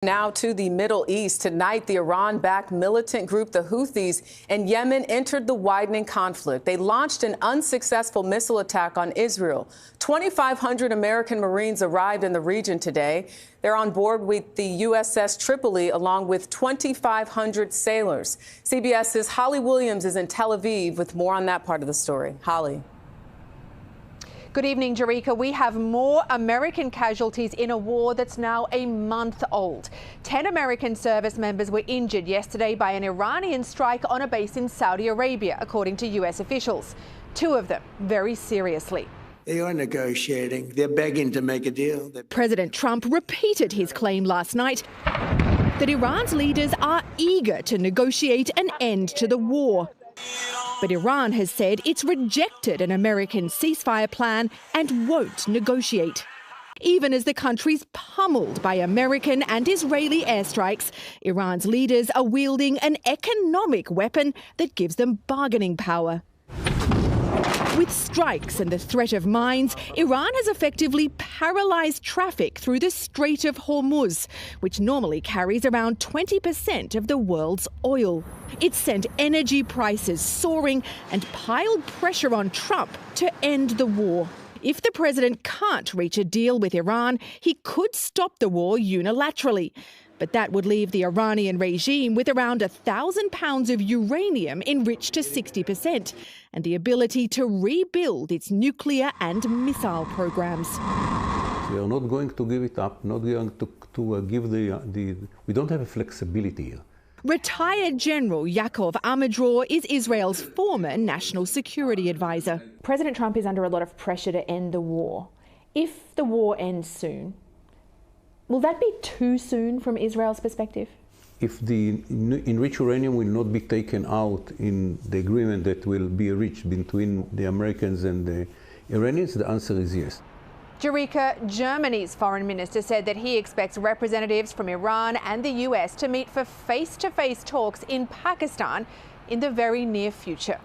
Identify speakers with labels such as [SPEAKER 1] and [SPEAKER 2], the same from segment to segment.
[SPEAKER 1] Now to the Middle East. Tonight, the Iran-backed militant group, the Houthis, in Yemen entered the widening conflict. They launched an unsuccessful missile attack on Israel. 2,500 American Marines arrived in the region today. They're on board with the USS Tripoli, along with 2,500 sailors. CBS's Holly Williams is in Tel Aviv with more on that part of the story. Holly.
[SPEAKER 2] Good evening, Jerika. We have more American casualties in a war that's now a month old. 10 American service members were injured yesterday by an Iranian strike on a base in Saudi Arabia, according to U.S. officials. 2 of them very seriously.
[SPEAKER 3] They are negotiating. They're begging to make a deal.
[SPEAKER 4] President Trump repeated his claim last night that Iran's leaders are eager to negotiate an end to the war. But Iran has said it's rejected an American ceasefire plan and won't negotiate. Even as the country's pummeled by American and Israeli airstrikes, Iran's leaders are wielding an economic weapon that gives them bargaining power. With strikes and the threat of mines, Iran has effectively paralysed traffic through the Strait of Hormuz, which normally carries around 20% of the world's oil. It's sent energy prices soaring and piled pressure on Trump to end the war. If the president can't reach a deal with Iran, he could stop the war unilaterally. But that would leave the Iranian regime with around 1,000 pounds of uranium enriched to 60% and the ability to rebuild its nuclear and missile programs.
[SPEAKER 5] We are not going to give it up, not going to give we don't have a flexibility here.
[SPEAKER 4] Retired General Yaakov Amidror is Israel's former national security advisor.
[SPEAKER 6] President Trump is under a lot of pressure to end the war. If the war ends soon, will that be too soon from Israel's perspective?
[SPEAKER 5] If the enriched uranium will not be taken out in the agreement that will be reached between the Americans and the Iranians, the answer is yes.
[SPEAKER 2] Jerika, Germany's foreign minister said that he expects representatives from Iran and the US to meet for face-to-face talks in Pakistan in the very near future.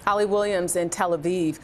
[SPEAKER 1] Holly Williams in Tel Aviv.